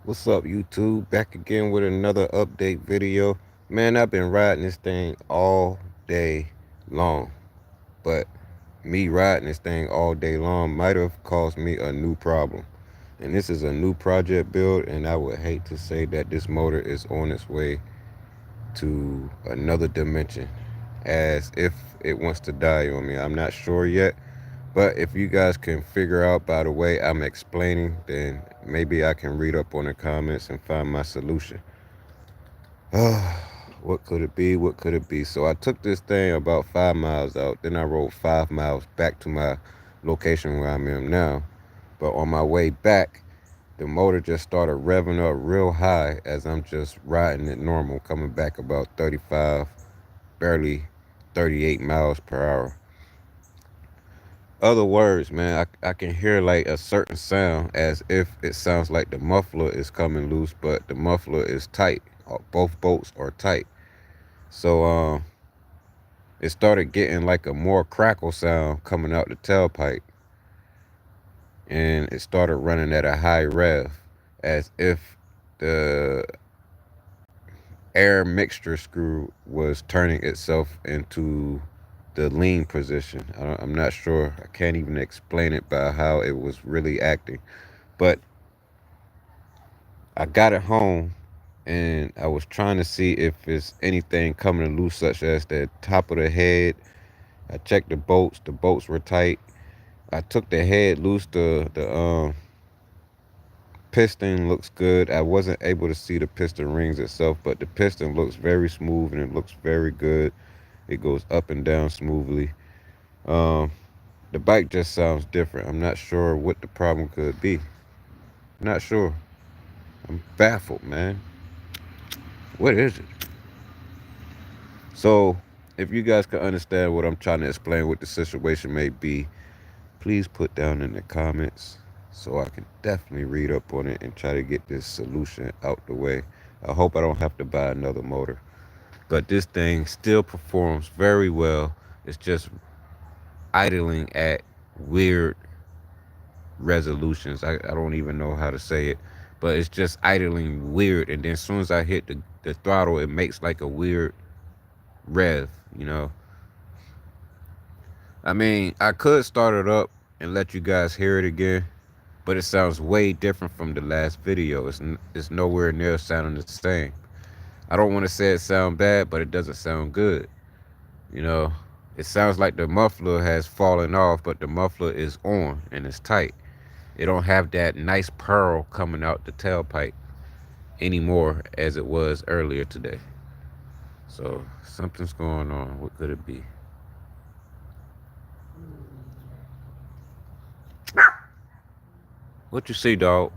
What's up, YouTube? Back again with another update video. Man, I've been riding this thing all day long, but me riding this thing all day long might have caused me a new problem. And this is a new project build, and I would hate to say that this motor is on its way to another dimension as if it wants to die on me. I'm not sure yet, but if you guys can figure out by the way I'm explaining, then maybe I can read up on the comments and find my solution. What could it be? What could it be? So I took this thing about 5 miles out. Then I rode 5 miles back to my location where I'm in now. But on my way back, the motor just started revving up real high as I'm just riding it normal, coming back about 35, barely 38 miles per hour. Other words, man, I can hear like a certain sound as if it sounds like the muffler is coming loose, but the muffler is tight. Both bolts are tight. So it started getting like a more crackle sound coming out the tailpipe, and it started running at a high rev, as if the air mixture screw was turning itself into the lean position. I'm not sure. I can't even explain it by how it was really acting. But I got it home and I was trying to see if it's anything coming loose, such as the top of the head. I checked the bolts. The bolts were tight. I took the head loose. The piston looks good. I wasn't able to see the piston rings itself, but the piston looks very smooth and it looks very good. It goes up and down smoothly. Um, the bike just sounds different. I'm not sure what the problem could be. Not sure. I'm baffled, man. What is it? So, if you guys can understand what I'm trying to explain, what the situation may be, please put down in the comments so I can definitely read up on it and try to get this solution out the way. I hope I don't have to buy another motor. But this thing still performs very well. It's just idling at weird resolutions. I don't even know how to say it, but it's just idling weird. And then as soon as I hit the throttle, it makes like a weird rev, you know. I mean, I could start it up and let you guys hear it again, but it sounds way different from the last video. It's nowhere near sounding the same. I don't want to say it sound bad, but it doesn't sound good. You know, it sounds like the muffler has fallen off, but the muffler is on and it's tight. It don't have that nice purl coming out the tailpipe anymore as it was earlier today. So something's going on. What could it be? What you see, dog?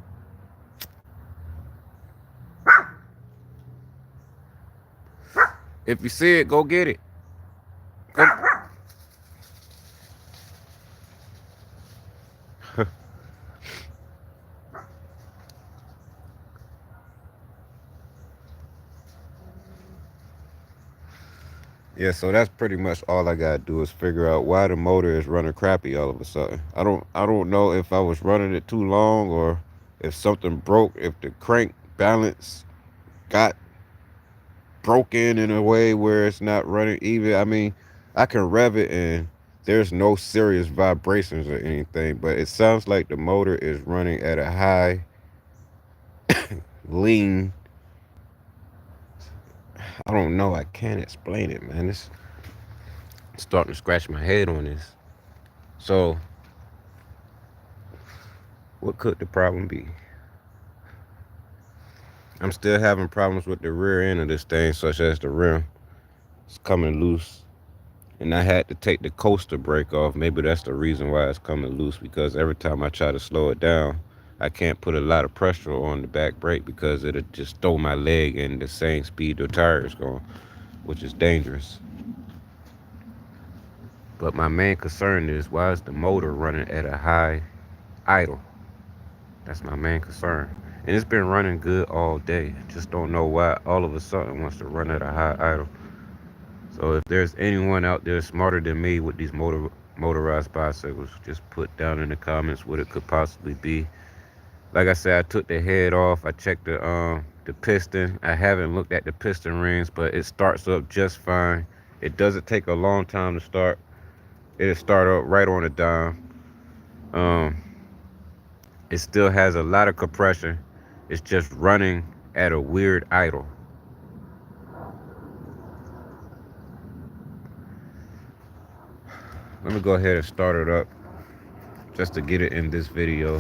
If you see it, go get it. Go. Yeah, so that's pretty much all I gotta do is figure out why the motor is running crappy all of a sudden. I don't know if I was running it too long or if something broke, if the crank balance got broken in a way where it's not running even. I mean, I can rev it and there's no serious vibrations or anything, but it sounds like the motor is running at a high lean. I don't know. I can't explain it, man. It's starting to scratch my head on this. So, what could the problem be? I'm still having problems with the rear end of this thing, such as the rim. It's coming loose. And I had to take the coaster brake off. Maybe that's the reason why it's coming loose, because every time I try to slow it down, I can't put a lot of pressure on the back brake because it'll just throw my leg in the same speed the tire is going, which is dangerous. But my main concern is, why is the motor running at a high idle? That's my main concern. And it's been running good all day. Just don't know why all of a sudden wants to run at a high idle. So if there's anyone out there smarter than me with these motorized bicycles, just put down in the comments what it could possibly be. Like I said, I took the head off. I checked the piston. I haven't looked at the piston rings, but it starts up just fine. It doesn't take a long time to start. It'll start up right on a dime. Um, it still has a lot of compression. It's just running at a weird idle. Let me go ahead and start it up just to get it in this video.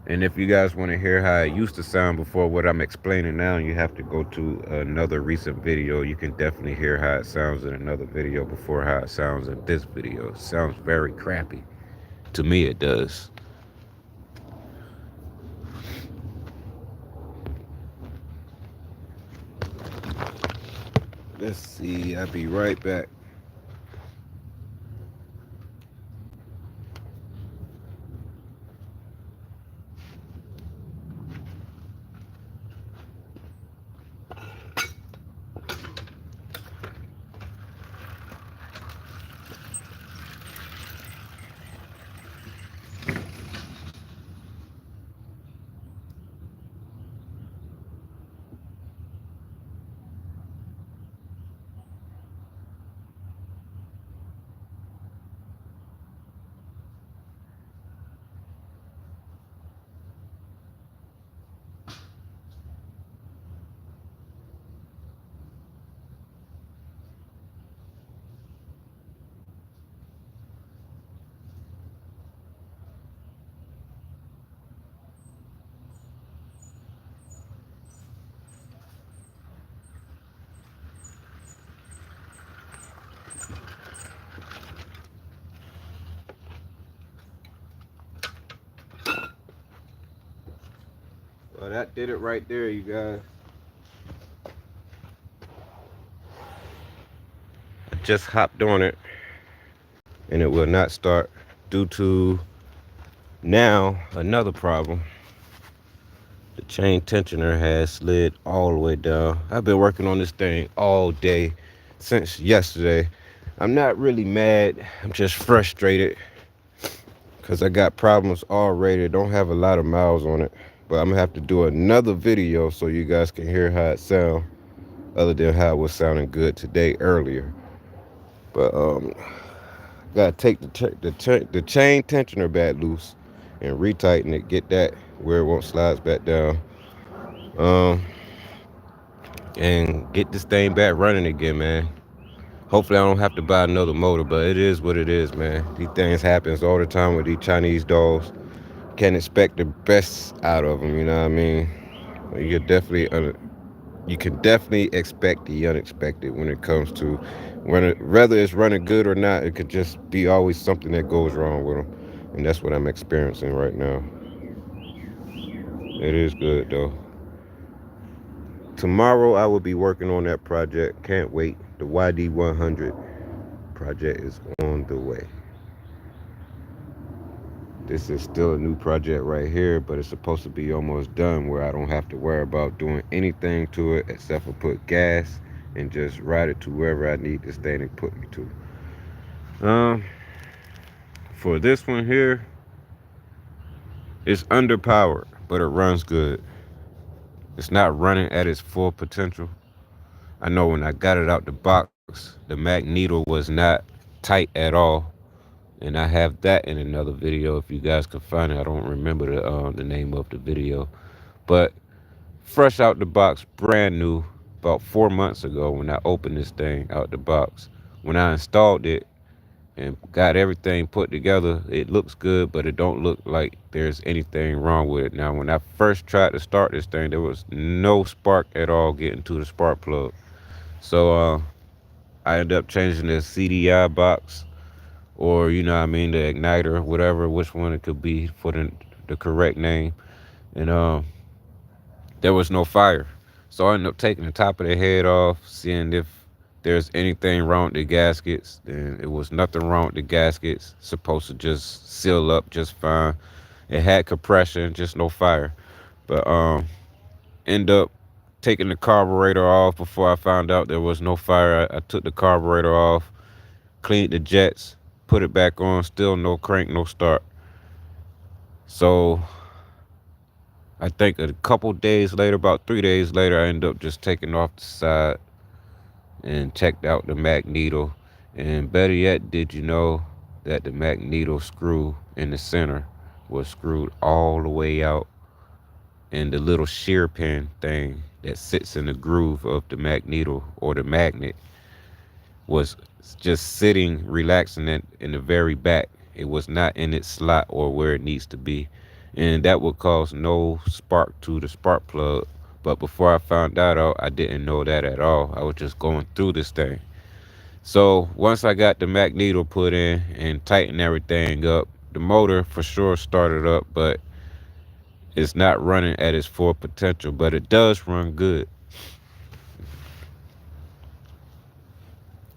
And if you guys want to hear how it used to sound before what I'm explaining now, you have to go to another recent video. You can definitely hear how it sounds in another video before how it sounds in this video. It sounds very crappy. To me, it does. Let's see. I'll be right back. Well, that did it right there, you guys. I just hopped on it, and it will not start due to now another problem. The chain tensioner has slid all the way down. I've been working on this thing all day since yesterday. I'm not really mad. I'm just frustrated because I got problems already. Don't have a lot of miles on it. But I'm going to have to do another video so you guys can hear how it sounds other than how it was sounding good today earlier. But got to take the chain tensioner back loose and retighten it. Get that where it won't slide back down. And get this thing back running again, man. Hopefully I don't have to buy another motor, but it is what it is, man. These things happens all the time with these Chinese dolls. Can't expect the best out of them, you know what I mean? You can definitely expect the unexpected when it comes to whether it's running good or not. It could just be always something that goes wrong with them, and that's what I'm experiencing right now. It is good though. Tomorrow I will be working on that project. Can't wait. The YD100 project is on the way. This is still a new project right here, but it's supposed to be almost done where I don't have to worry about doing anything to it except for put gas and just ride it to wherever I need this thing to put me to. For this one here, it's underpowered, but it runs good. It's not running at its full potential. I know when I got it out the box, the magneto was not tight at all. And I have that in another video if you guys can find it. I don't remember the name of the video. But fresh out the box, brand new, about 4 months ago when I opened this thing out the box. When I installed it and got everything put together, it looks good, but it don't look like there's anything wrong with it. Now, when I first tried to start this thing, there was no spark at all getting to the spark plug. So I ended up changing the CDI box, or you know what I mean, the igniter, whatever, which one it could be for the correct name. And there was no fire. So I ended up taking the top of the head off, seeing if there's anything wrong with the gaskets. And it was nothing wrong with the gaskets. Supposed to just seal up just fine. It had compression, just no fire. But end up taking the carburetor off before I found out there was no fire. I took the carburetor off, cleaned the jets, put it back on, still no crank, no start. So I think a couple days later, about 3 days later, I ended up just taking off the side and checked out the magneto. And better yet, did you know that the magneto screw in the center was screwed all the way out, and the little shear pin thing that sits in the groove of the magneto or the magnet was just sitting, relaxing in the very back. It was not in its slot or where it needs to be. And that would cause no spark to the spark plug. But before I found that out, I didn't know that at all. I was just going through this thing. So once I got the magneto put in and tightened everything up, the motor for sure started up, but it's not running at its full potential. But it does run good.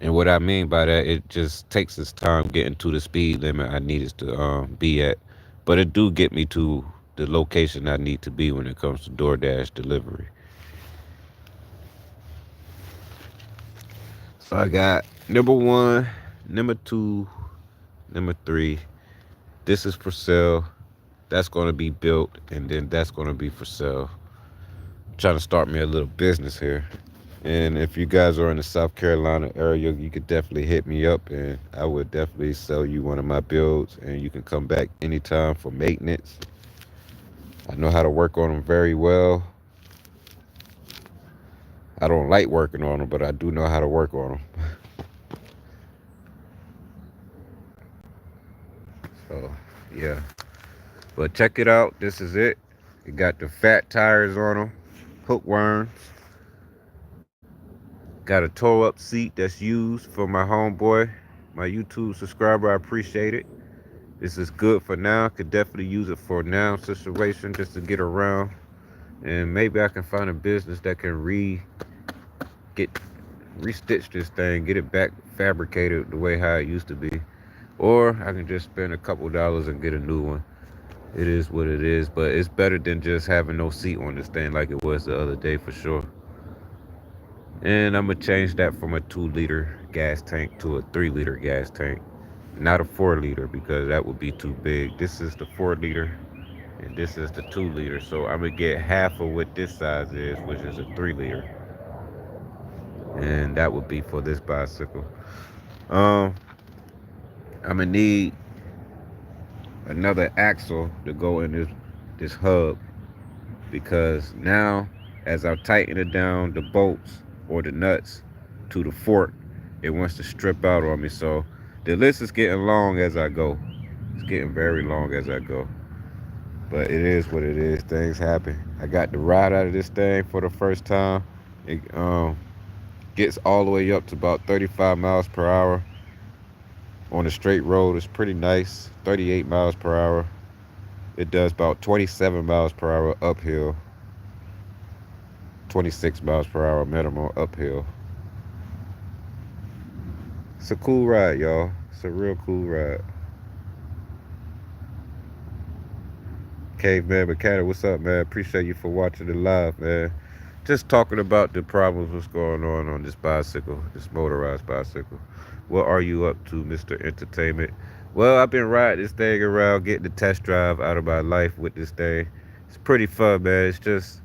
And what I mean by that, it just takes its time getting to the speed limit I need it to be at. But it do get me to the location I need to be when it comes to DoorDash delivery. So I got number one, number two, number three. This is for sale. That's going to be built, and then that's going to be for sale. I'm trying to start me a little business here. And if you guys are in the South Carolina area, you could definitely hit me up, and I would definitely sell you one of my builds, and you can come back anytime for maintenance. I know how to work on them very well. I don't like working on them, but I do know how to work on them. So, yeah. But check it out. This is it. It got the fat tires on them, hookworms. Got a tore up seat that's used for my homeboy, my YouTube subscriber. I appreciate it. This is good for now. Could definitely use it for now situation just to get around. And maybe I can find a business that can get restitch this thing, get it back fabricated the way how it used to be. Or I can just spend a couple dollars and get a new one. It is what it is, but it's better than just having no seat on this thing like it was the other day for sure. And I'm gonna change that from a 2 liter gas tank to a 3 liter gas tank. Not a 4 liter because that would be too big. This is the 4 liter and this is the 2 liter. So I'm gonna get half of what this size is, which is a 3 liter. And that would be for this bicycle. Um, I'm gonna need another axle to go in this hub because now as I tighten it down, the bolts or the nuts to the fork, it wants to strip out on me. So the list is getting long as I go. It's getting very long as I go. But it is what it is. Things happen. I got the ride out of this thing for the first time. It gets all the way up to about 35 miles per hour on a straight road. It's pretty nice. 38 miles per hour. It does about 27 miles per hour uphill. 26 miles per hour minimum uphill. It's a cool ride, y'all. It's a real cool ride. Caveman Mechanic, what's up, man? Appreciate you for watching it live, man. Just talking about the problems what's going on this bicycle, this motorized bicycle. What are you up to, Mr. Entertainment? Well, I've been riding this thing around, getting the test drive out of my life with this thing. It's pretty fun, man. It's just,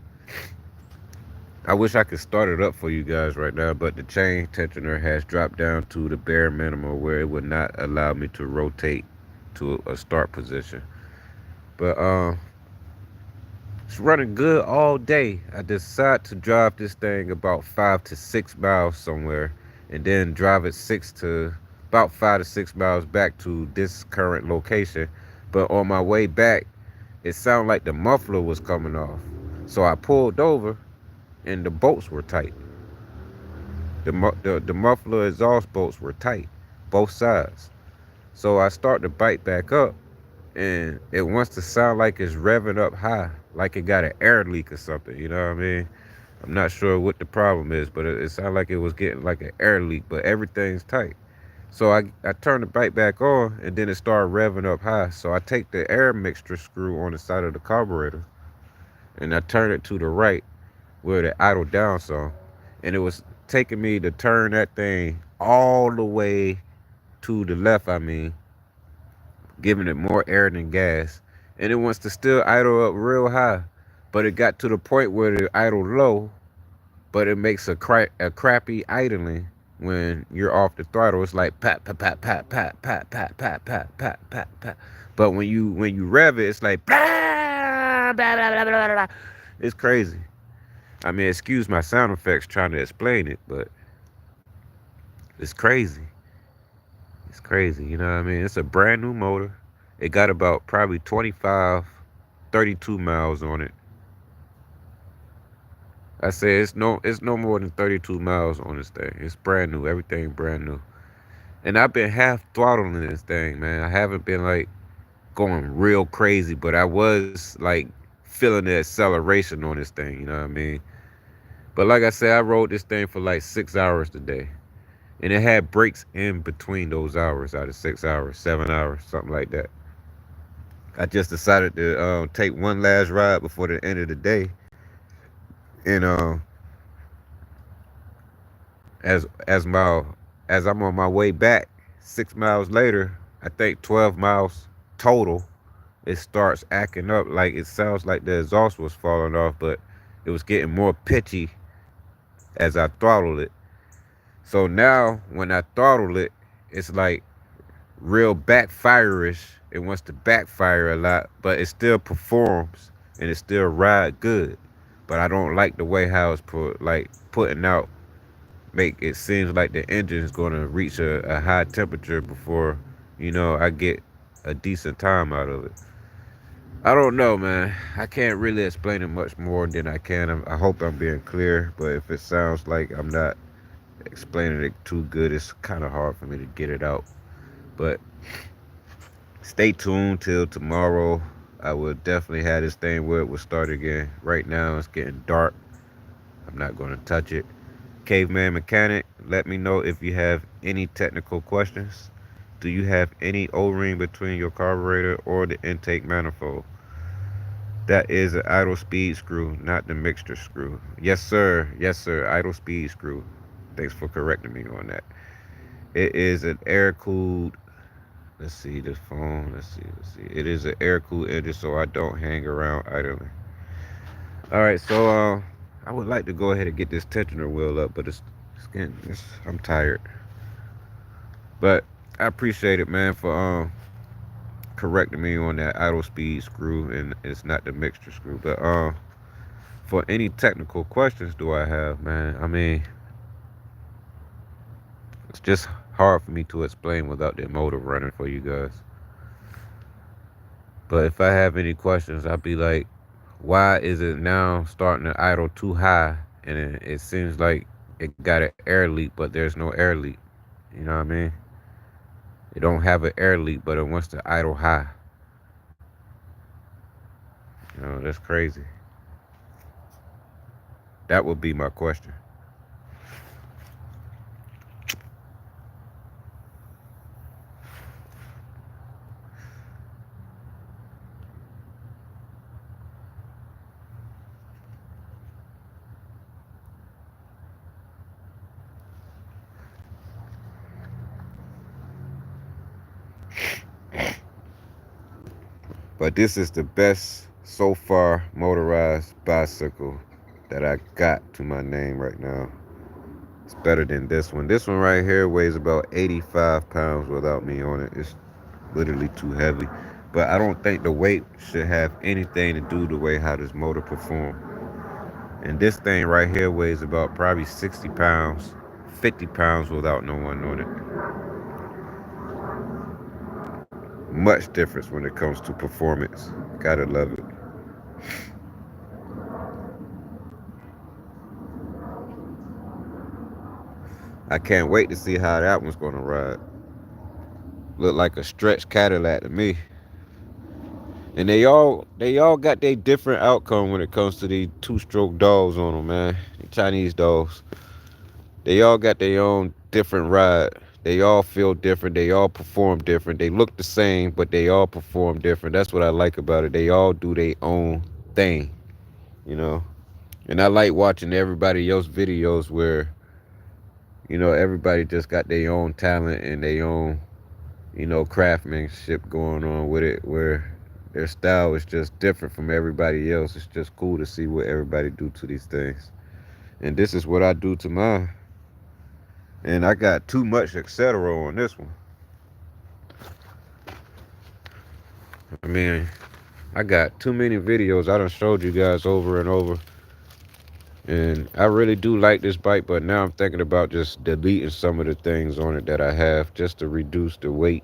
I wish I could start it up for you guys right now, but the chain tensioner has dropped down to the bare minimum where it would not allow me to rotate to a start position. But it's running good all day. I decide to drive this thing about 5 to 6 miles somewhere, and then drive it about 5 to 6 miles back to this current location. But on my way back, it sounded like the muffler was coming off. So I pulled over, and the bolts were tight. The muffler exhaust bolts were tight, both sides. So I start to bite back up, and it wants to sound like it's revving up high, like it got an air leak or something. You know what I mean? I'm not sure what the problem is, but it sounded like it was getting like an air leak, but everything's tight. So I turn the bike back on, and then it started revving up high. So I take the air mixture screw on the side of the carburetor, and I turn it to the right where it idle down some. And it was taking me to turn that thing all the way to the left, I mean, giving it more air than gas. And it wants to still idle up real high. But it got to the point where it idle low, but it makes a crappy idling when you're off the throttle. It's like pat pat pat pat pat pat pat pat pat pat pat pat. But when you rev it, it's like blah, blah, blah, blah, blah, blah. It's crazy. I mean, excuse my sound effects trying to explain it, but it's crazy. It's crazy. You know what I mean? It's a brand new motor. It got about probably 25, 32 miles on it. I say it's no more than 32 miles on this thing. It's brand new. Everything brand new. And I've been half throttling this thing, man. I haven't been like going real crazy, but I was like feeling the acceleration on this thing, you know what I mean? But like I said, I rode this thing for like 6 hours today. And it had breaks in between those hours, out of 6 hours, 7 hours, something like that. I just decided to take one last ride before the end of the day. And as my as I'm on my way back, 6 miles later, I think 12 miles total, it starts acting up. Like it sounds like the exhaust was falling off, but it was getting more pitchy as I throttled it. So now when I throttle it, it's like real backfire-ish. It wants to backfire a lot, but it still performs and it still ride good. But I don't like the way how it's putting out. Make it seems like the engine is gonna reach a high temperature before I get a decent time out of it. I don't know, man. I can't really explain it much more than I can. I hope I'm being clear, but if it sounds like I'm not explaining it too good, it's kind of hard for me to get it out. But stay tuned till tomorrow. I will definitely have this thing where it will start again. Right now, it's getting dark. I'm not going to touch it. Caveman Mechanic, let me know if you have any technical questions. Do you have any O-ring between your carburetor or the intake manifold? That is an idle speed screw, not the mixture screw. Yes, sir. Yes, sir. Idle speed screw. Thanks for correcting me on that. It is an air cooled. Let's see this phone. Let's see. Let's see. It is an air cooled engine, so I don't hang around idling. All right, so I would like to go ahead and get this tensioner wheel up, but I'm tired. But I appreciate it, man, for correcting me on that idle speed screw, and it's not the mixture screw. But for any technical questions do I have, man? I mean, it's just hard for me to explain without the motor running for you guys. But if I have any questions, I'll be like, why is it now starting to idle too high? And it seems like it got an air leak, but there's no air leak. You know what I mean? It don't have an air leak, but it wants to idle high. That's crazy. That would be my question. But this is the best so far motorized bicycle that I got to my name right now. It's better than this one. This one right here weighs about 85 pounds without me on it. It's literally too heavy. But I don't think the weight should have anything to do the way how this motor performs. And this thing right here weighs about probably 60 pounds, 50 pounds without no one on it. Much difference when it comes to performance. Gotta love it. I can't wait to see how that one's gonna ride. Look like a stretched Cadillac to me. And they all got their different outcome when it comes to these two-stroke dogs on them, man. The Chinese dogs. They all got their own different ride. They all feel different. They all perform different. They look the same, but they all perform different. That's what I like about it. They all do their own thing, you know. And I like watching everybody else videos where, everybody just got their own talent and their own, craftsmanship going on with it, where Their style is just different from everybody else. It's just cool to see what everybody do to these things. And this is what I do to mine. And I got too much etc. on this one. I mean, I got too many videos I done showed you guys over and over. And I really do like this bike, but now I'm thinking about just deleting some of the things on it that I have just to reduce the weight.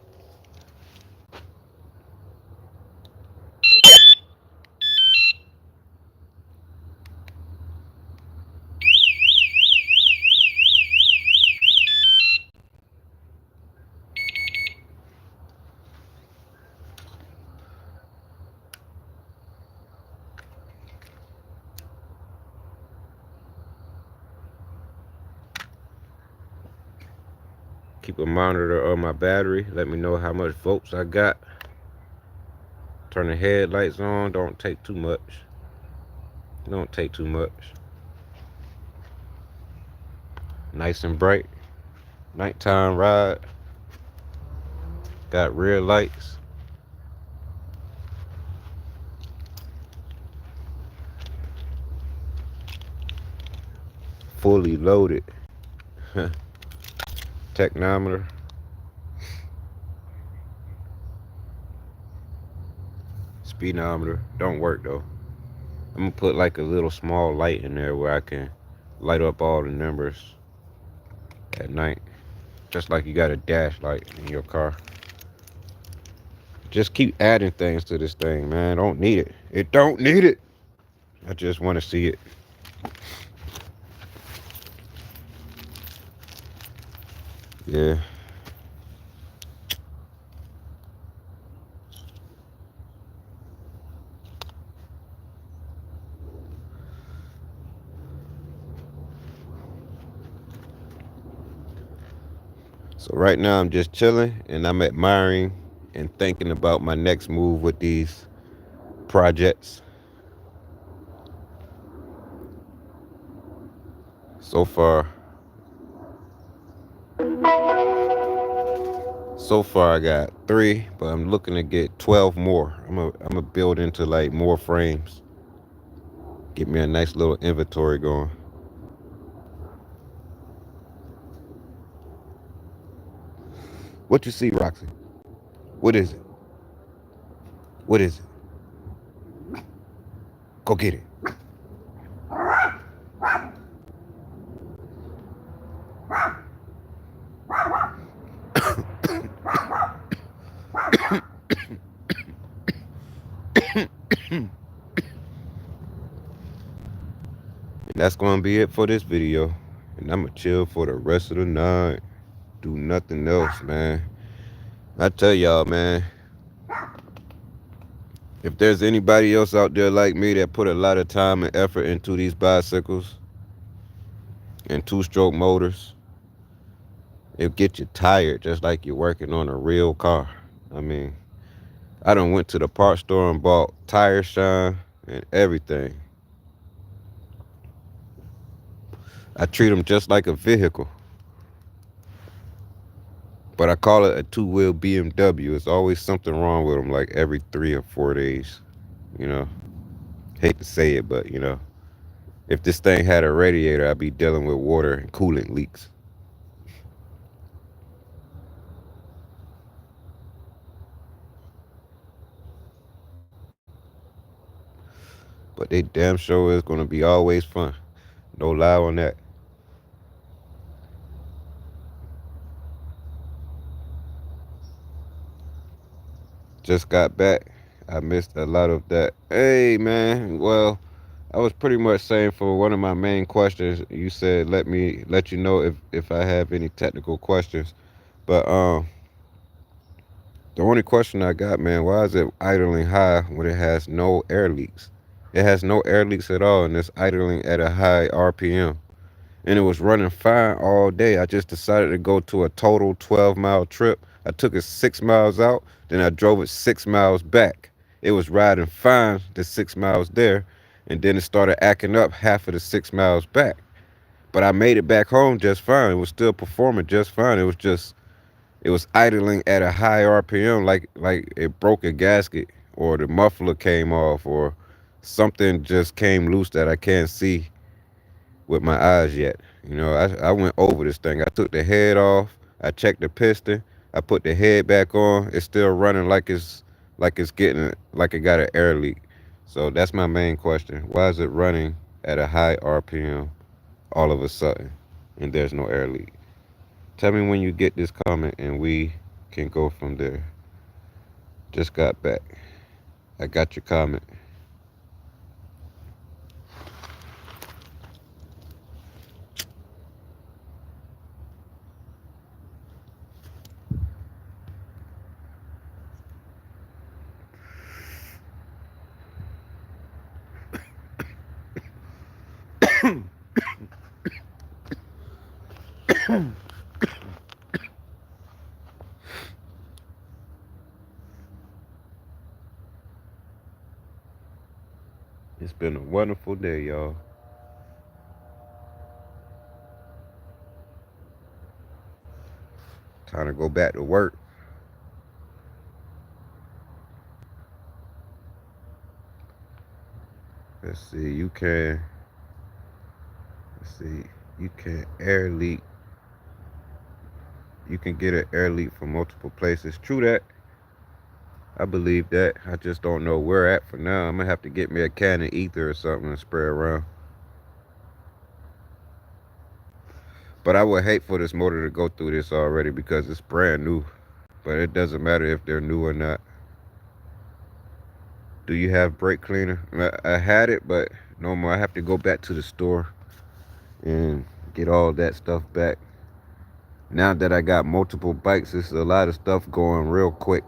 Keep a monitor of my battery. Let me know how much volts I got. Turn the headlights on. Don't take too much. Don't take too much. Nice and bright. Nighttime ride. Got rear lights. Fully loaded. Technometer. Speedometer. Don't work though. I'm gonna put like a little small light in there where I can light up all the numbers at night. Just like you got a dash light in your car. Just keep adding things to this thing, man. Don't need it. It don't need it. I just want to see it. Yeah. So right now I'm just chilling and I'm admiring and thinking about my next move with these projects. So far, I got 3, but I'm looking to get 12 more. I'm gonna build into like more frames. Get me a nice little inventory going. What you see, Roxy? What is it? What is it? Go get it. And that's gonna be it for this video. And I'ma chill for the rest of the night. Do nothing else, man. I tell y'all, man, if there's anybody else out there like me that put a lot of time and effort into these bicycles and two-stroke motors, it'll get you tired just like you're working on a real car. I mean, I done went to the parts store and bought tire shine and everything. I treat them just like a vehicle. But I call it a two-wheel BMW. It's always something wrong with them like every 3 or 4 days, you know. Hate to say it, but, you know, if this thing had a radiator, I'd be dealing with water and coolant leaks. But they damn sure is going to be always fun. No lie on that. Just got back. I missed a lot of that. Hey, man. Well, I was pretty much saying for one of my main questions, you said let you know if I have any technical questions. But the only question I got, man, why is it idling high when it has no air leaks? It has no air leaks at all, and it's idling at a high RPM. And it was running fine all day. I just decided to go to a total 12-mile trip. I took it 6 miles out, then I drove it 6 miles back. It was riding fine the 6 miles there, and then it started acting up half of the 6 miles back. But I made it back home just fine. It was still performing just fine. It was idling at a high RPM like it broke a gasket or the muffler came off, or something just came loose that I can't see with my eyes yet. I went over this thing. I took the head off. I checked the piston. I put the head back on. It's still running like it's getting like it got an air leak. So that's my main question. Why is it running at a high RPM all of a sudden and there's no air leak? Tell me when you get this comment and we can go from there. Just got back. I got your comment. It's been a wonderful day, y'all. Time to go back to work. Let's see. Let's see. You can air leak. You can get an air leak from multiple places. True that. I believe that. I just don't know where at for now. I'm gonna have to get me a can of ether or something and spray around. But I would hate for this motor to go through this already because it's brand new. But it doesn't matter if they're new or not. Do you have brake cleaner? I had it, but no more. I have to go back to the store and get all that stuff back. Now that I got multiple bikes, it's a lot of stuff going real quick.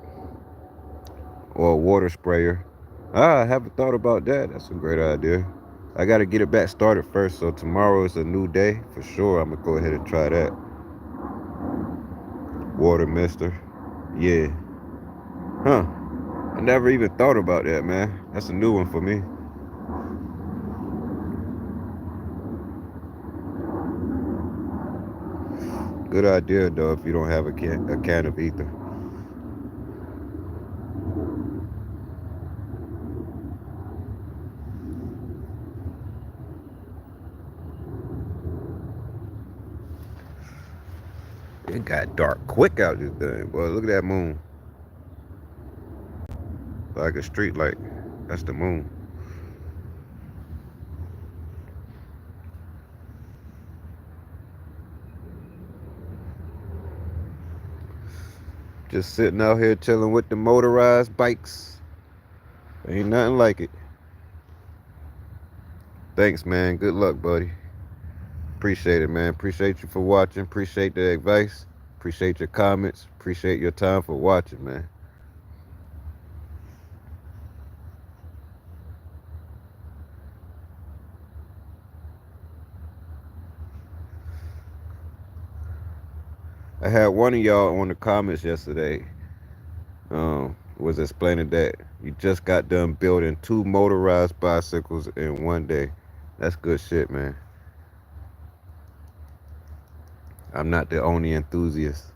Or a water sprayer. I haven't thought about that. That's a great idea. I got to get it back started first. So tomorrow is a new day for sure. I'm going to go ahead and try that. Water mister. Yeah. Huh. I never even thought about that, man. That's a new one for me. Good idea, though, if you don't have a can of ether. It got dark quick out this thing. Boy, look at that moon. Like a street light. That's the moon. Just sitting out here chilling with the motorized bikes. Ain't nothing like it. Thanks, man. Good luck, buddy. Appreciate it, man. Appreciate you for watching. Appreciate the advice. Appreciate your comments. Appreciate your time for watching, man. I had one of y'all on the comments yesterday was explaining that you just got done building 2 motorized bicycles in one day. That's good shit, man. I'm not the only enthusiast.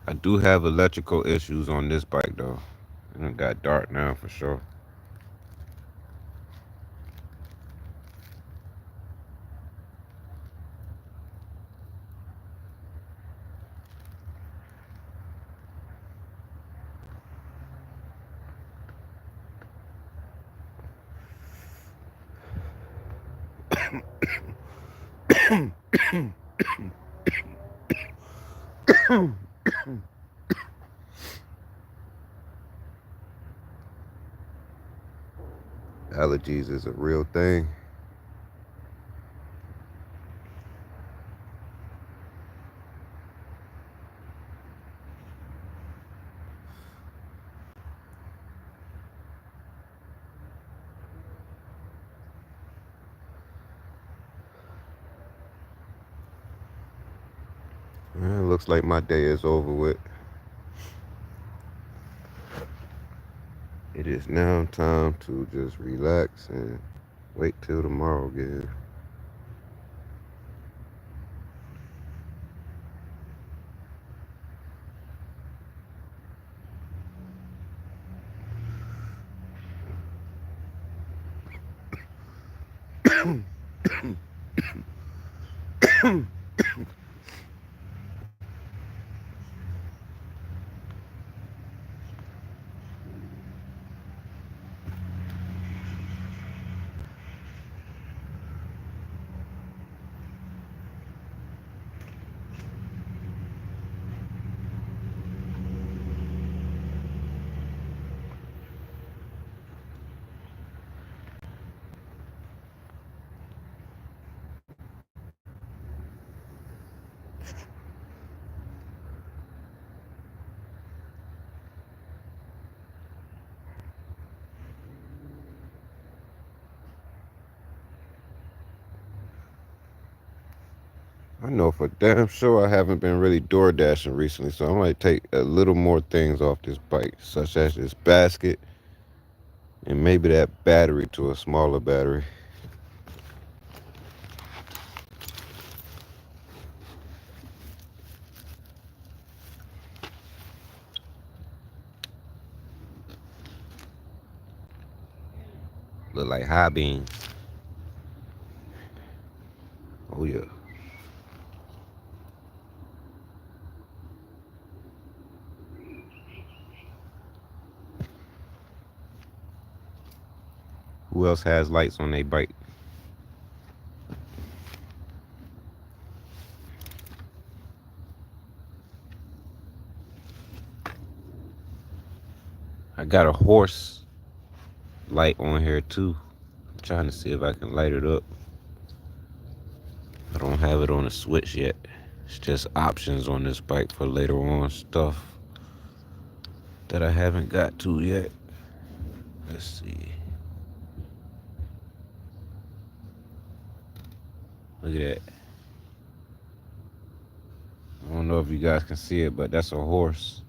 I do have electrical issues on this bike though. It got dark now for sure. Allergies is a real thing. It looks like my day is over with. It is now time to just relax and wait till tomorrow again. I know for damn sure I haven't been really door dashing recently, so I might take a little more things off this bike, such as this basket and maybe that battery to a smaller battery. Look like high beams. Oh yeah. Who else has lights on their bike? I got a horse light on here too. I'm trying to see if I can light it up. I don't have it on a switch yet. It's just options on this bike for later on stuff that I haven't got to yet. Let's see. Look at that. I don't know if you guys can see it, but that's a horse.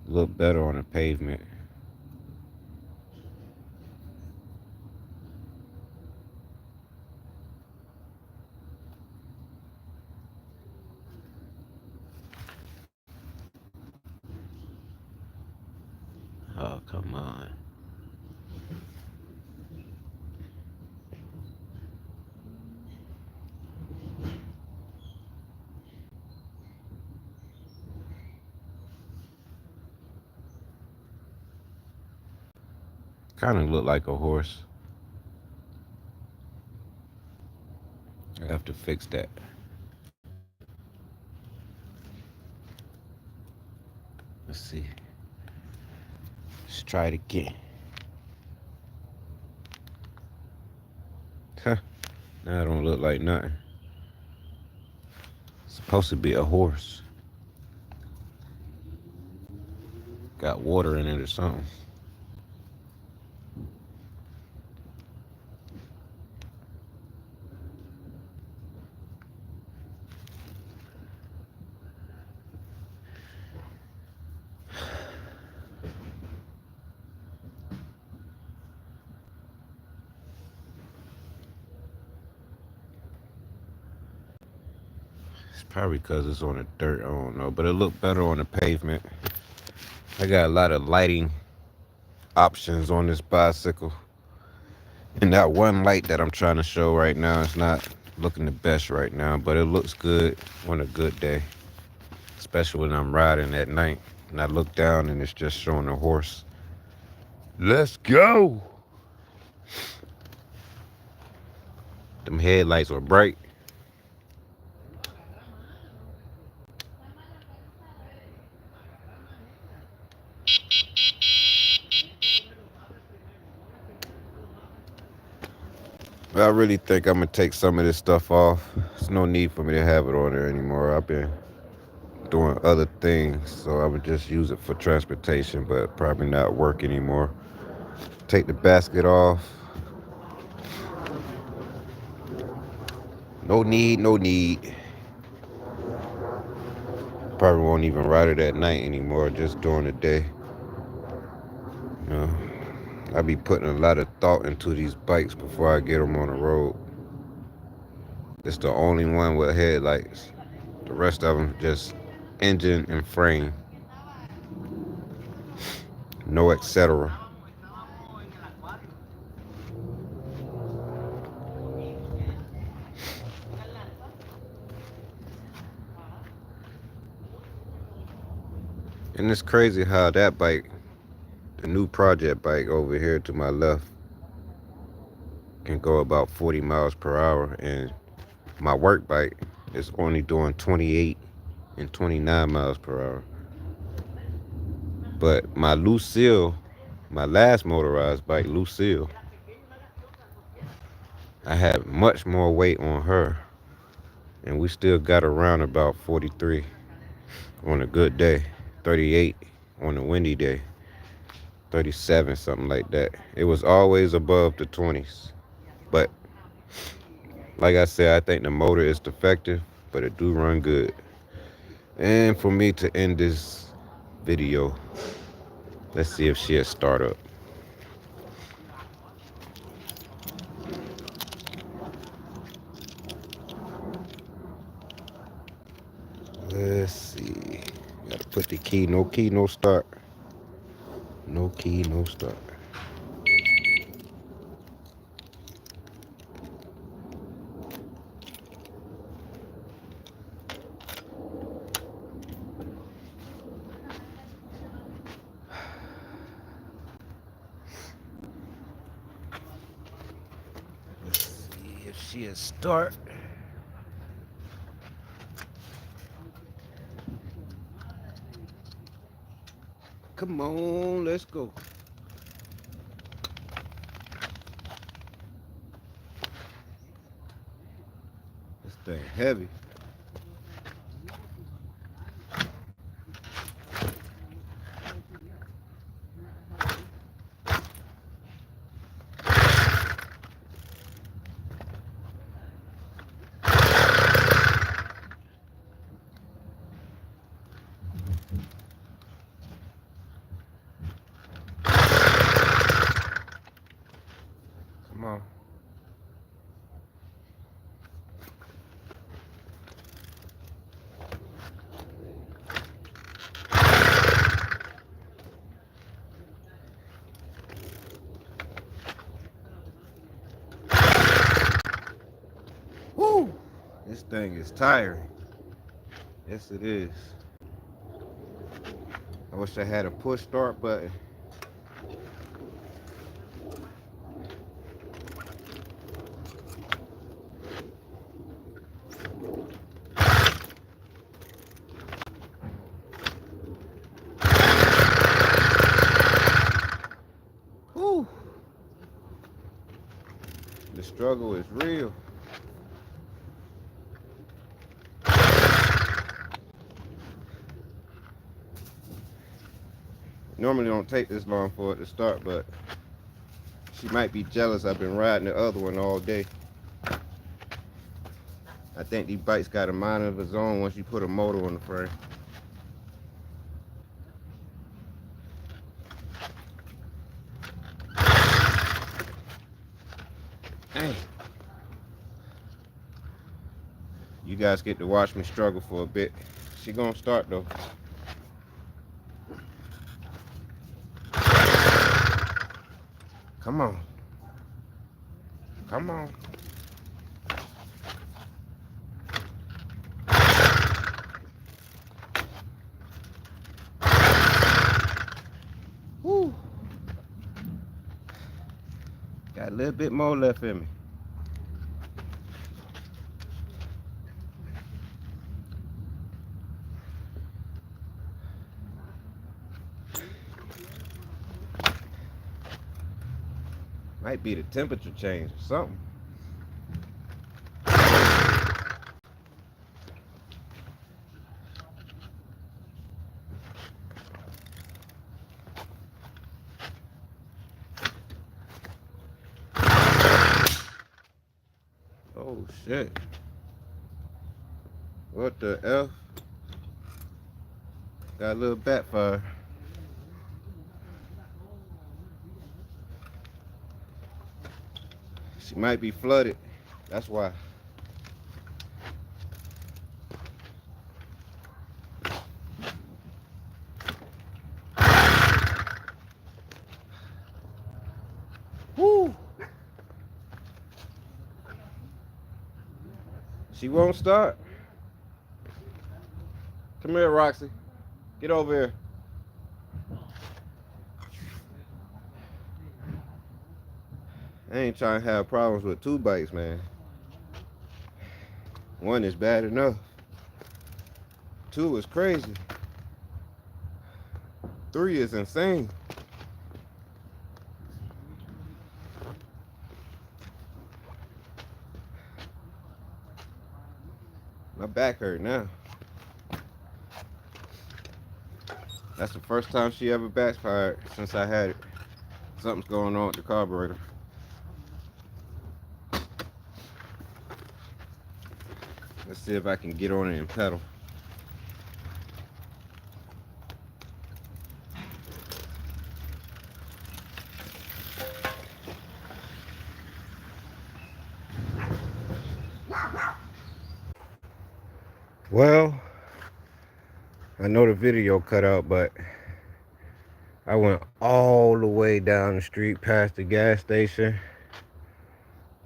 Look better on the pavement. Oh, come on. Kind of look like a horse. I have to fix that. Let's see. Let's try it again. Huh. Now it don't look like nothing. It's supposed to be a horse. Got water in it or something. It's probably because it's on the dirt. I don't know. But it looked better on the pavement. I got a lot of lighting options on this bicycle. And that one light that I'm trying to show right now is not looking the best right now. But it looks good on a good day. Especially when I'm riding at night. And I look down and it's just showing a horse. Let's go. Them headlights were bright. But I really think I'm gonna take some of this stuff off. There's no need for me to have it on there anymore. I've been doing other things, so I would just use it for transportation, but probably not work anymore. Take the basket off. No need, no need. Probably won't even ride it at night anymore, just during the day. You know, I be putting a lot of thought into these bikes before I get them on the road. It's the only one with headlights. The rest of them just engine and frame, no etc. And it's crazy how that bike, the new project bike over here to my left, can go about 40 miles per hour, and my work bike is only doing 28 and 29 miles per hour. But my Lucille, my last motorized bike, Lucille, I had much more weight on her, and we still got around about 43 on a good day, 38 on a windy day, 37, something like that. It was always above the 20s. But like I said, I think the motor is defective, but it do run good. And for me to end this video, let's see if she'll start up. Let's see. Gotta put the key. No key, no start. No key, no start. Let's see if she'll start. Come on, let's go. This thing heavy. Come on. Woo! This thing is tiring. Yes, it is. I wish I had a push start button. Woo! The struggle is real. Normally don't take this long for it to start, but she might be jealous. I've been riding the other one all day. I think these bikes got a mind of its own once you put a motor on the frame. Dang. You guys get to watch me struggle for a bit. She gonna start though. Come on. Come on. Woo. Got a little bit more left in me. Might be the temperature change or something. Oh shit. What the F? Got a little backfire. She might be flooded. That's why. Woo! She won't start. Come here, Roxy. Get over here. I ain't trying to have problems with 2 bikes, man. 1 is bad enough. 2 is crazy. 3 is insane. My back hurt now. That's the first time she ever backfired since I had it. Something's going on with the carburetor. Let's see if I can get on it and pedal. Well, I know the video cut out, but I went all the way down the street past the gas station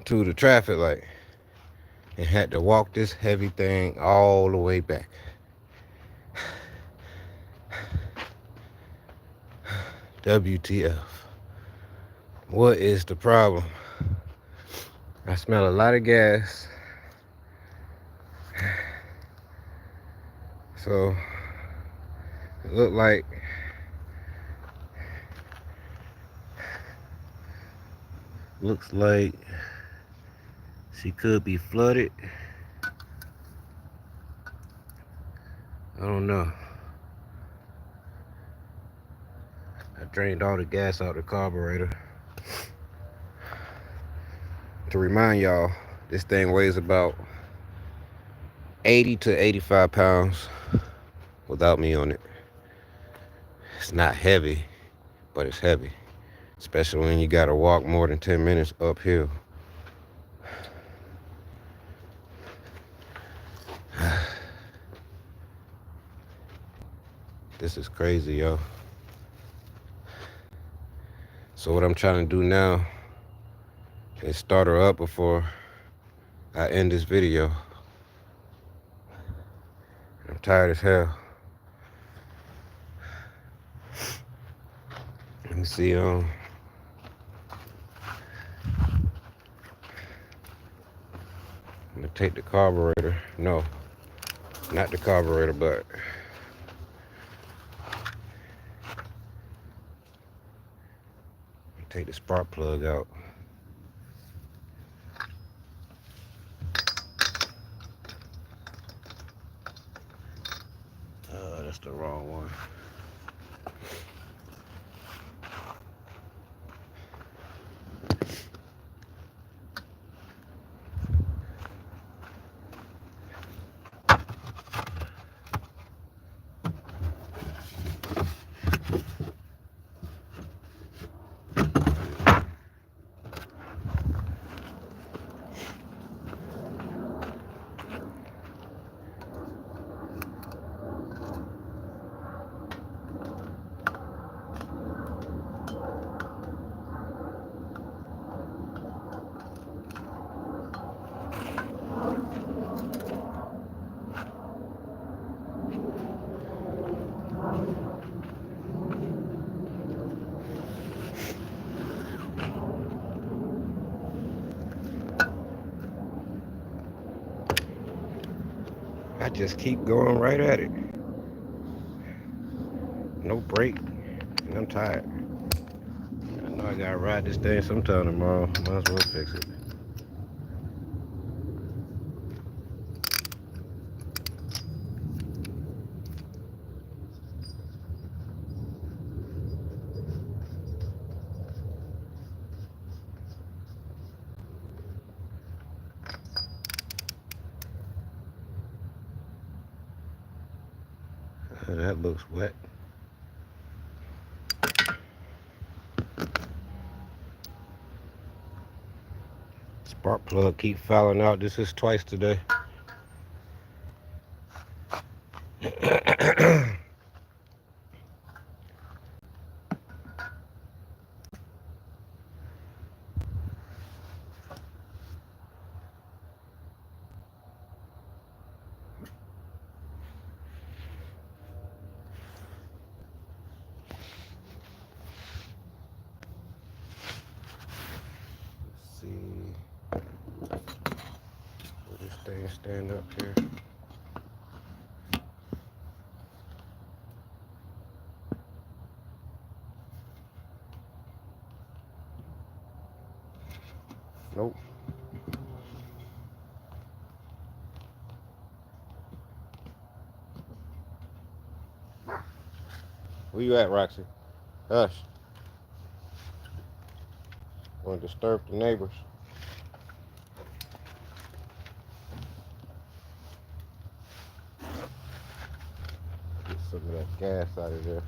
to the traffic light and had to walk this heavy thing all the way back. WTF. What is the problem? I smell a lot of gas. So it looks like she could be flooded. I don't know. I drained all the gas out the carburetor. To remind y'all, this thing weighs about 80 to 85 pounds without me on it. It's not heavy, but it's heavy, especially when you gotta walk more than 10 minutes uphill. This is crazy, yo. So what I'm trying to do now is start her up before I end this video. I'm tired as hell. Let me see, I'm gonna take the carburetor. No, not the carburetor, but take the spark plug out. That's the wrong one. I just keep going right at it. No break, and I'm tired. I know I gotta ride this thing sometime tomorrow. Might as well fix it. That looks wet. Spark plug keep fouling out. This is twice today. Let's see. Will this thing stand up here? Nope. Where you at, Roxy? Hush. Want to disturb the neighbors. Get some of that gas out of there.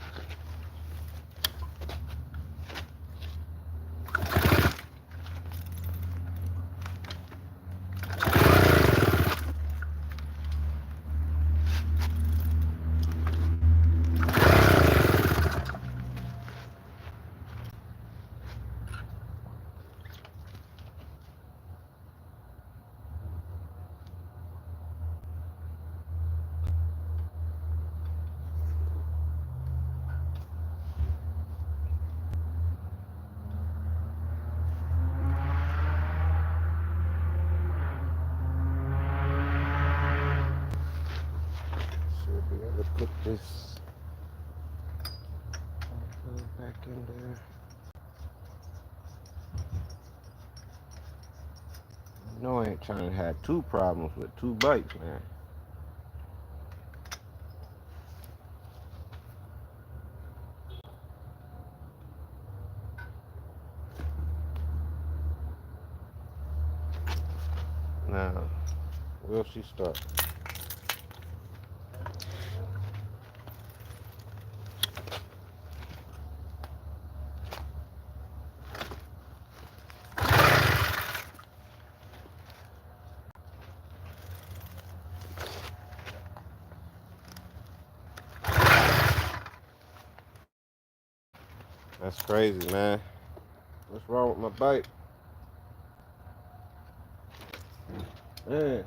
Should be able to put this back in there. No, I ain't trying to have two problems with two bikes, man. Now, will she start? That's crazy, man. What's wrong with my bike? Man.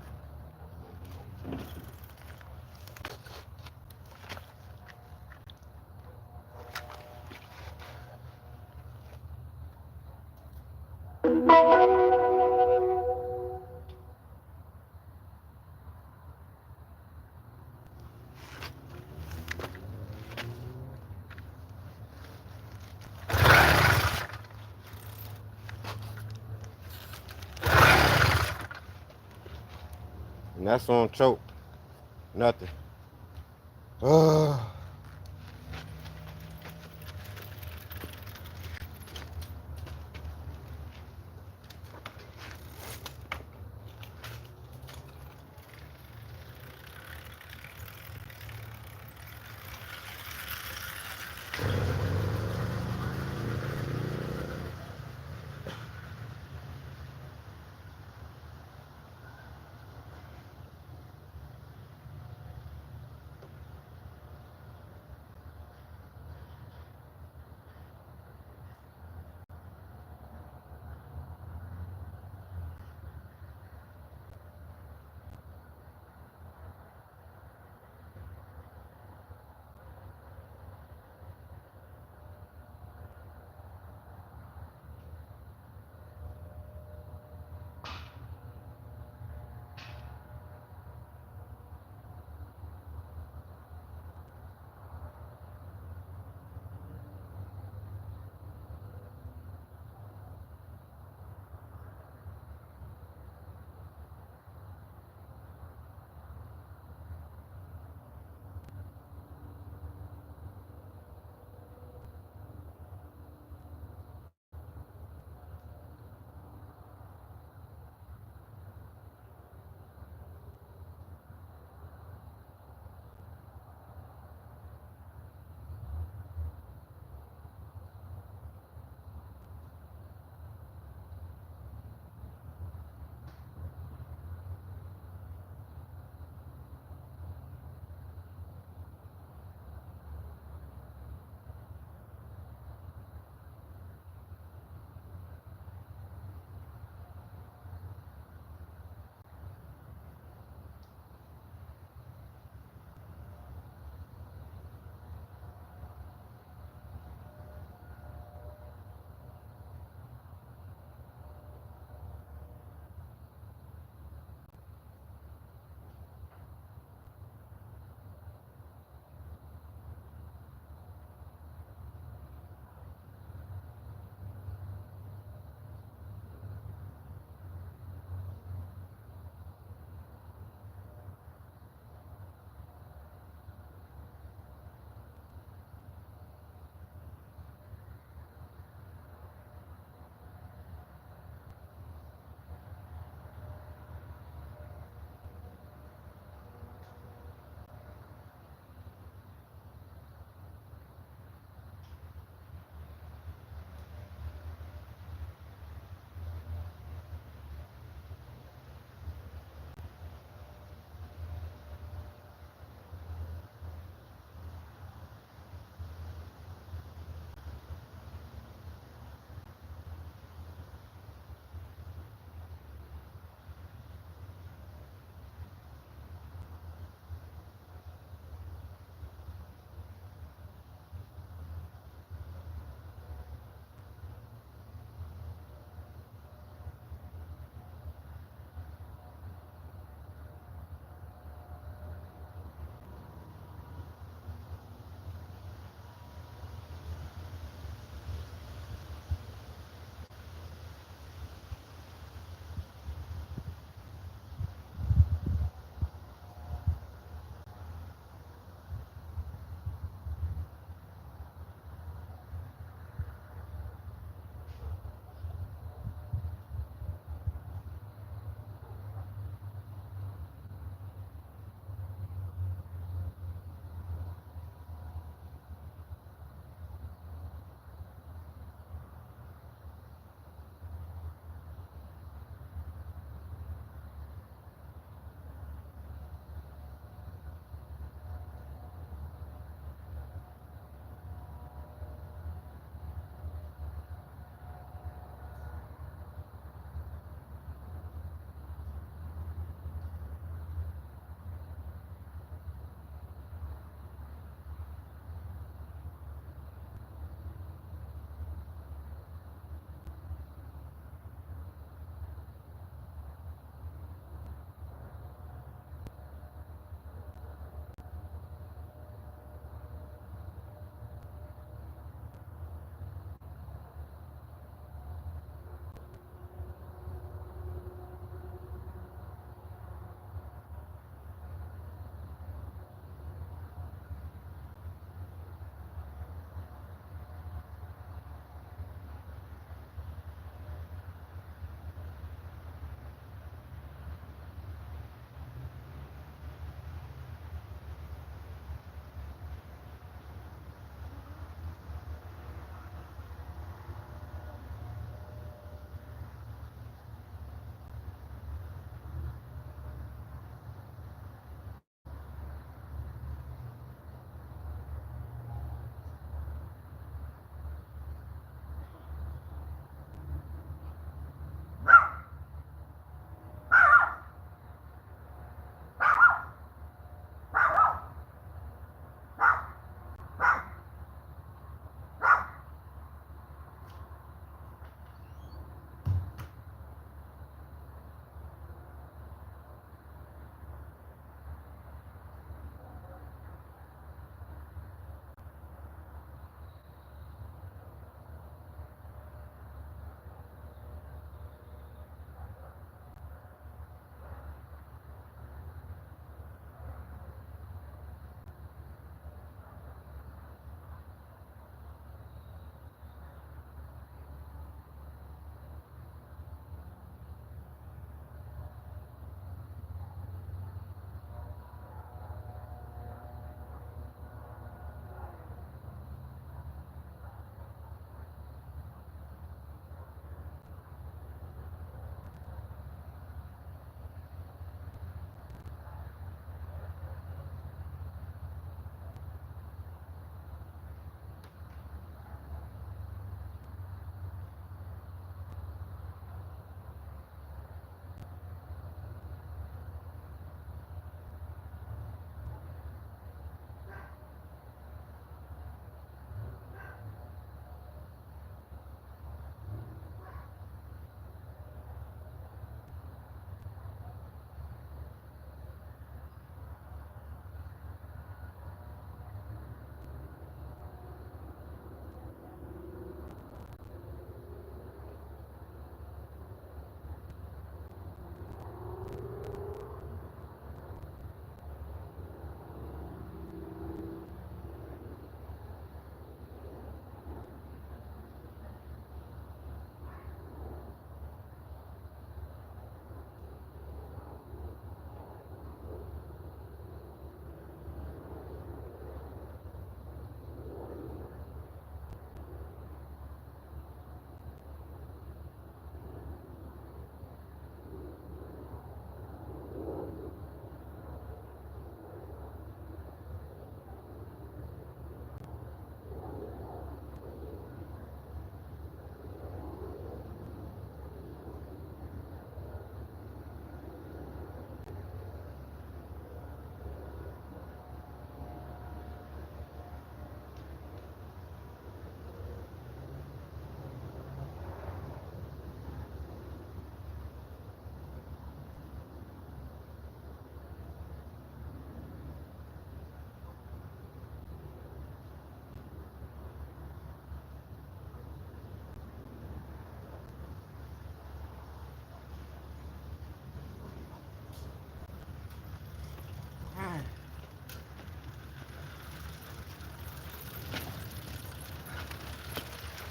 And that's on choke. Nothing.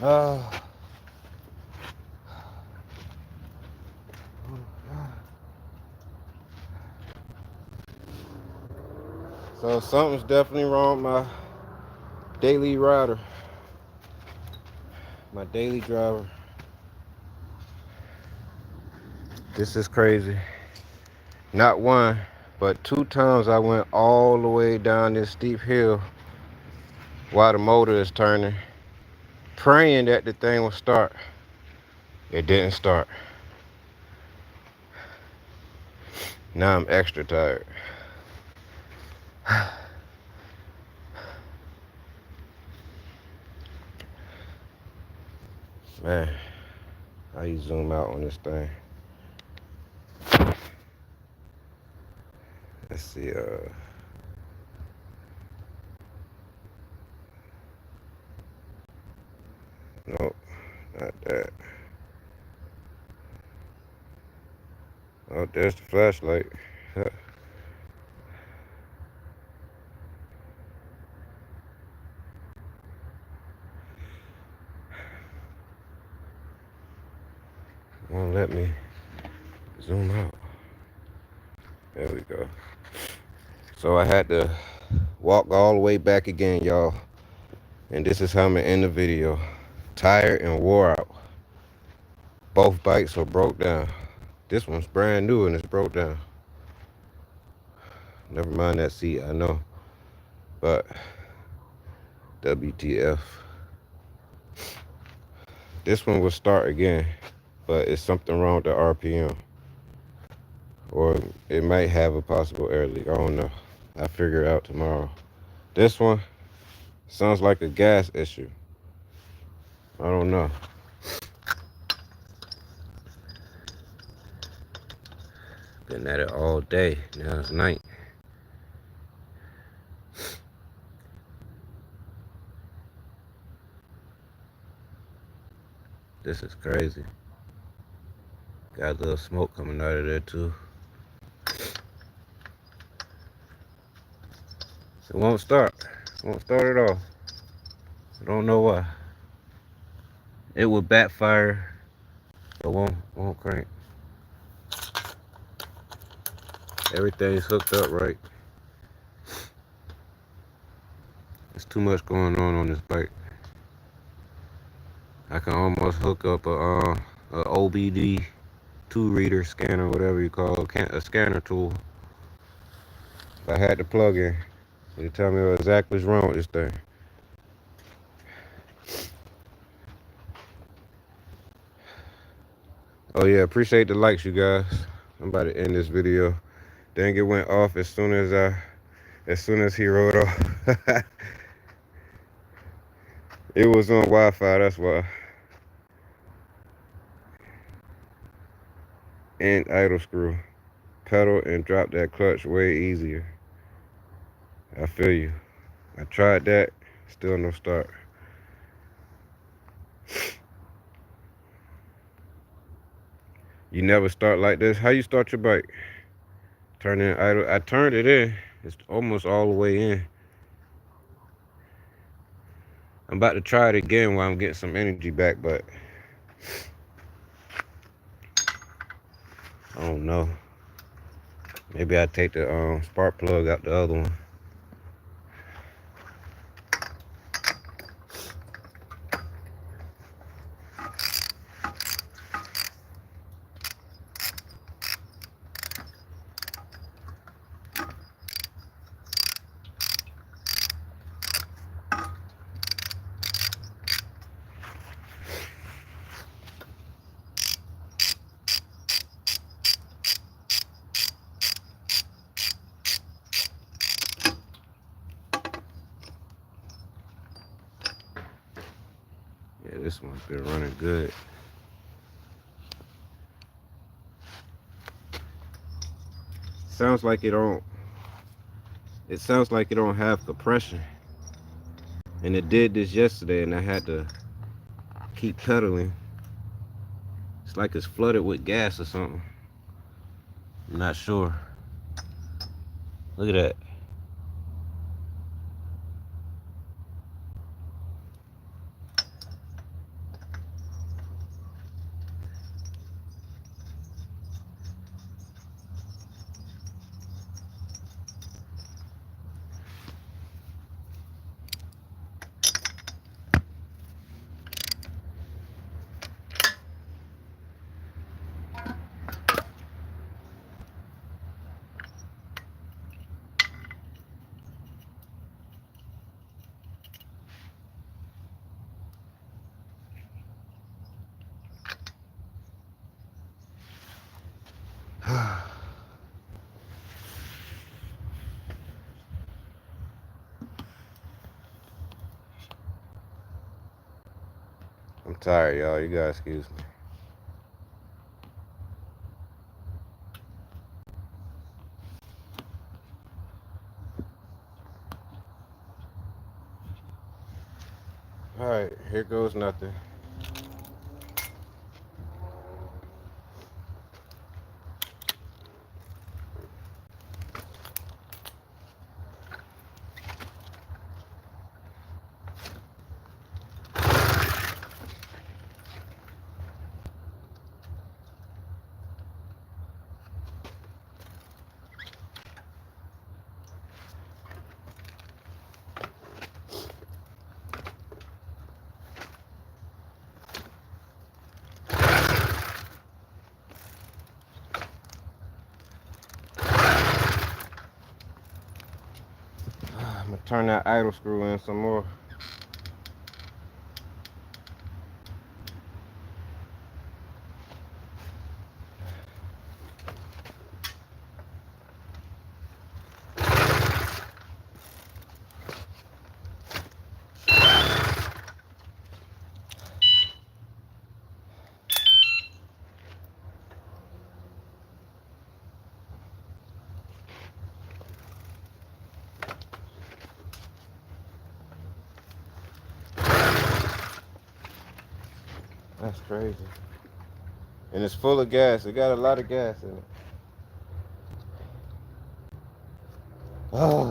Uh, so something's definitely wrong with my daily rider, my daily driver. This is crazy. Not one, but 2 times I went all the way down this steep hill while the motor is turning, praying that the thing will start. It didn't start. Now I'm extra tired. Man, how you zoom out on this thing? Let's see, nope, not that. Oh, there's the flashlight. Won't let me zoom out. There we go. So I had to walk all the way back again, y'all. And this is how I'm gonna end the video. Tired and wore out. Both bikes are broke down. This one's brand new and it's broke down. Never mind that seat, I know. But WTF. This one will start again, but it's something wrong with the RPM. Or it might have a possible air leak. I don't know. I'll figure it out tomorrow. This one sounds like a gas issue. I don't know. Been at it all day. Now it's night. This is crazy. Got a little smoke coming out of there too. It won't start. It won't start at all. I don't know why. It would backfire, but won't crank. Everything's hooked up right. There's too much going on this bike. I can almost hook up a OBD 2-reader scanner, whatever you call it, a scanner tool. If I had the plug in, it'd tell me exactly what's wrong with this thing. Oh yeah, appreciate the likes, you guys. I'm about to end this video. Dang, it went off as soon as he rode off. It was on Wi-Fi, that's why. And idle screw. Pedal and drop that clutch way easier. I feel you. I tried that, still no start. You never start like this. How you start your bike? Turn in idle. I turned it in. It's almost all the way in. I'm about to try it again while I'm getting some energy back, but I don't know. Maybe I take the spark plug out the other one. Yeah, this one's been running good. Sounds like it don't. It sounds like it don't have compression. And it did this yesterday, and I had to keep pedaling. It's like it's flooded with gas or something. I'm not sure. Look at that. tired, y'all. You guys excuse me. Alright, here goes nothing. I'm gonna turn that idle screw in some more. That's crazy. And it's full of gas. It got a lot of gas in it. Oh,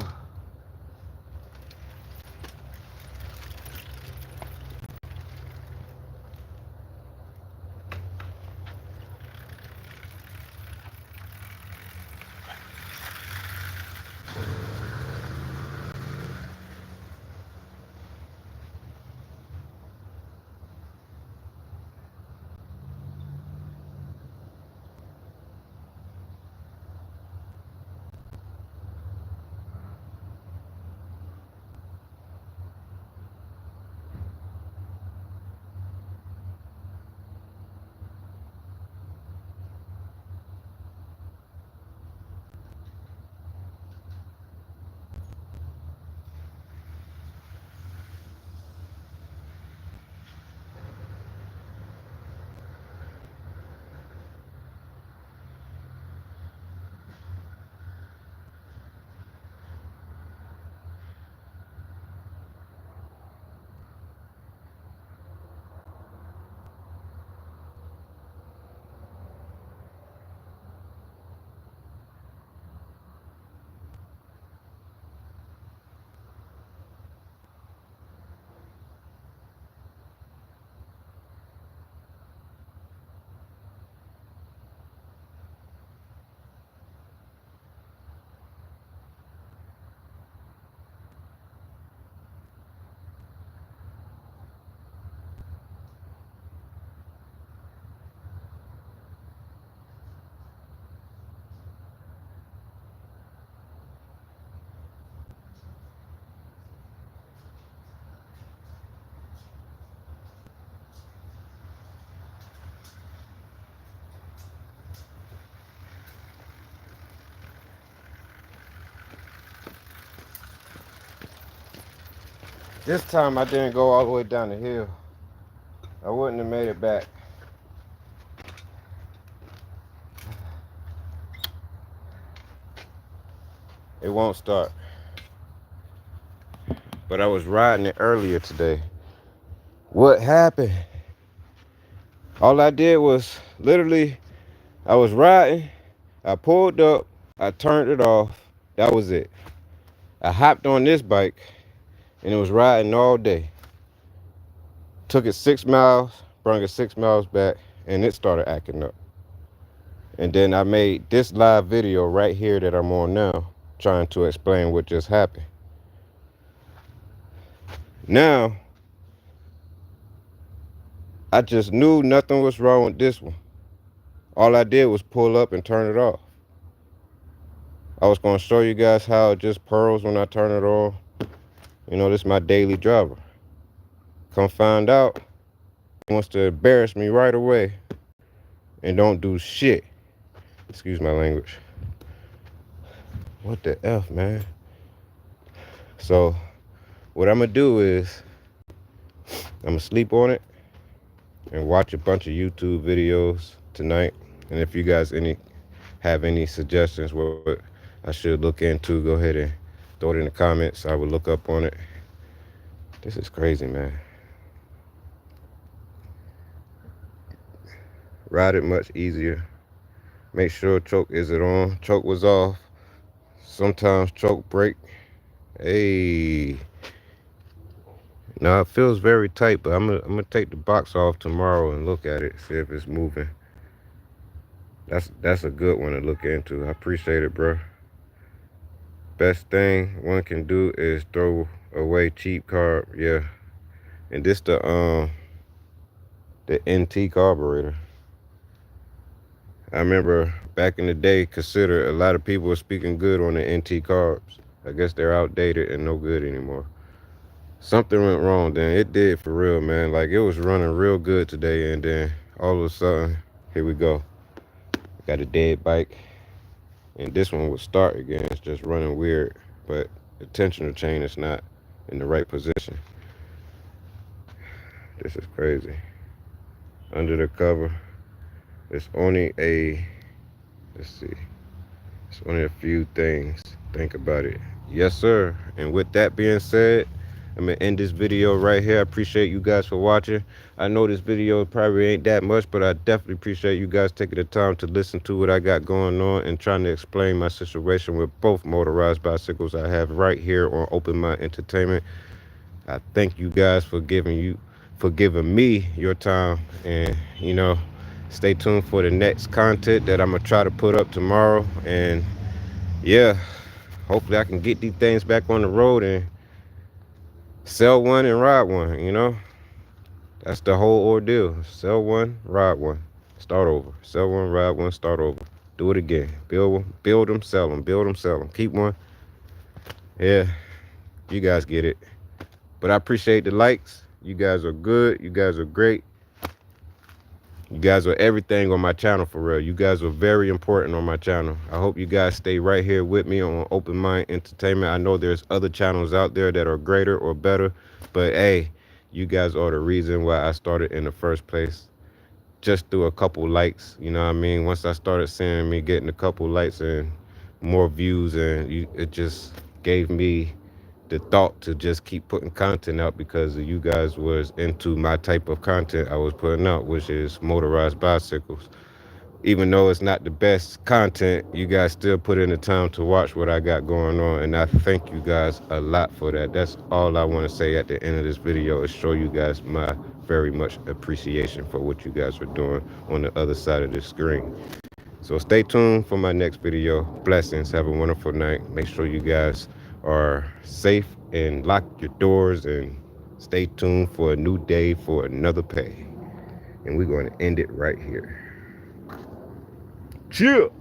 this time I didn't go all the way down the hill. I wouldn't have made it back. It won't start. But I was riding it earlier today. What happened? All I did was literally, I was riding, I pulled up, I turned it off. That was it. I hopped on this bike and it was riding all day. Took it 6 miles, brought it 6 miles back, and it started acting up. And then I made this live video right here that I'm on now, trying to explain what just happened. Now, I just knew nothing was wrong with this one. All I did was pull up and turn it off. I was gonna show you guys how it just purrs when I turn it on. You know, this is my daily driver. Come find out, he wants to embarrass me right away and don't do shit. Excuse my language. What the F, man? So, what I'm gonna do is, I'm gonna sleep on it. and watch a bunch of YouTube videos tonight. And if you guys have any suggestions what I should look into, go ahead and throw it in the comments. I will look up on it. This is crazy, man. Ride it much easier. Make sure choke is it on. Choke was off. Sometimes choke break. Hey. Now it feels very tight, but I'm gonna take the box off tomorrow and look at it, see if it's moving. That's a good one to look into. I appreciate it, bro. Best thing one can do is throw away cheap carb. Yeah. And this the NT carburetor. I remember back in the day, consider a lot of people were speaking good on the NT carbs. I guess they're outdated and no good anymore. Something went wrong then. It did for real, man. Like it was running real good today, and then all of a sudden, here we go. Got a dead bike, and this one would start again. It's just running weird, but the tensioner chain is not in the right position. This is crazy. Under the cover, it's only let's see, it's only a few things. Think about it. Yes, sir. And with that being said, I'm gonna end this video right here. I appreciate you guys for watching. I know this video probably ain't that much, but I definitely appreciate you guys taking the time to listen to what I got going on and trying to explain my situation with both motorized bicycles I have right here on Open Mind Entertainment. I thank you guys for giving me your time, and stay tuned for the next content that I'm gonna try to put up tomorrow. And yeah, hopefully I can get these things back on the road and sell one and ride one. That's the whole ordeal. Sell one, ride one, start over. Sell one, ride one, start over. Do it again. Build them, sell them. Build them, sell them. Keep one. Yeah, you guys get it. But I appreciate the likes. You guys are good. You guys are great. You guys are everything on my channel, for real. You guys are very important on my channel. I hope you guys stay right here with me on Open Mind Entertainment. I know there's other channels out there that are greater or better, but hey, you guys are the reason why I started in the first place. Just through a couple likes, you know what I mean? Once I started seeing me getting a couple likes and more views, and it just gave me the thought to just keep putting content out, because you guys was into my type of content I was putting out, which is motorized bicycles. Even though it's not the best content, you guys still put in the time to watch what I got going on, and I thank you guys a lot for that. That's all I want to say at the end of this video, is show you guys my very much appreciation for what you guys are doing on the other side of the screen. So stay tuned for my next video. Blessings. Have a wonderful night. Make sure you guys are safe and lock your doors, and stay tuned for a new day for another pay. And we're going to end it right here. Chill.